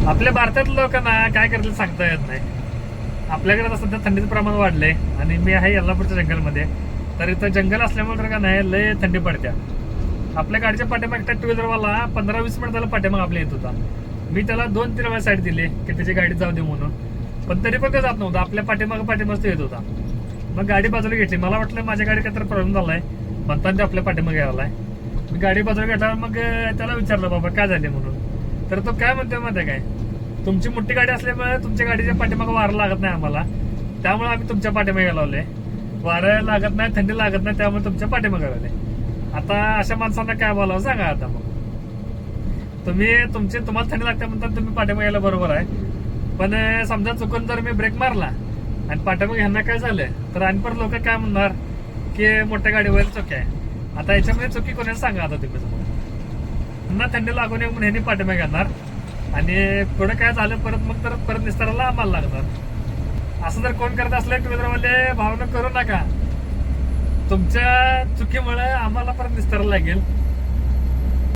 आपल्या भारतातल्या लोकांना काय करतील सांगता येत नाही. आपल्याकडे आता सध्या थंडीचं प्रमाण वाढलंय आणि मी आहे यल्लापूरच्या जंगलमध्ये. तर इथं जंगल असल्यामुळे तर का नाही लय थंडी पडत्या. आपल्या गाडीच्या पाठीमागच्या टू व्हीलरवाला 15-20 मिनिट झालं पाठीमाग आपल्या येत होता. मी त्याला 2-3 वेळा साईड दिली की त्याची गाडी जाऊ दे म्हणून, पण तरी पण ते जात नव्हतं. आपल्या पाठीमाग येत होता. मग गाडी बाजूला घेतली. मला वाटलं माझ्या गाडी काहीतरी प्रॉब्लेम झालाय म्हणताना ते आपल्या पाठीमागे आलाय. मी गाडी बाजूला घेतल्यावर मग त्याला विचारलं बाबा काय झाले म्हणून. तर तो काय म्हणतोय माहिती काय, तुमची मोठी गाडी असल्यामुळे तुमच्या गाडीच्या पाठीमागे वारं लागत नाही आम्हाला, त्यामुळे आम्ही तुमच्या पाठीमागे लावले. वारं लागत नाही, थंडी लागत नाही, त्यामुळे तुमच्या पाठीमागे लावले. आता अशा माणसांना काय बोलावं सांगा. आता मग तुम्हाला थंडी लागते म्हणतात तुम्ही पाठीमागे यायला बरोबर आहे, पण समजा चुकून जर मी ब्रेक मारला आणि पाठीमागे ह्यांना काय झालं तर आणि पण लोक काय म्हणणार की मोठ्या गाडीवर चुकी आहे. आता याच्यामध्ये चुकी कोणाला सांगा. आता तुम्ही पुन्हा थंडी लागू नये म्हणून ह्यांनी पाठीमागे येणार आणि पुढे काय झालं परत निस्ताराला आम्हाला लागणार. असं जर कोण करत असलं टू व्हीलरवाले भावना करू नका. तुमच्या चुकीमुळे आम्हाला परत निस्ताराला लागेल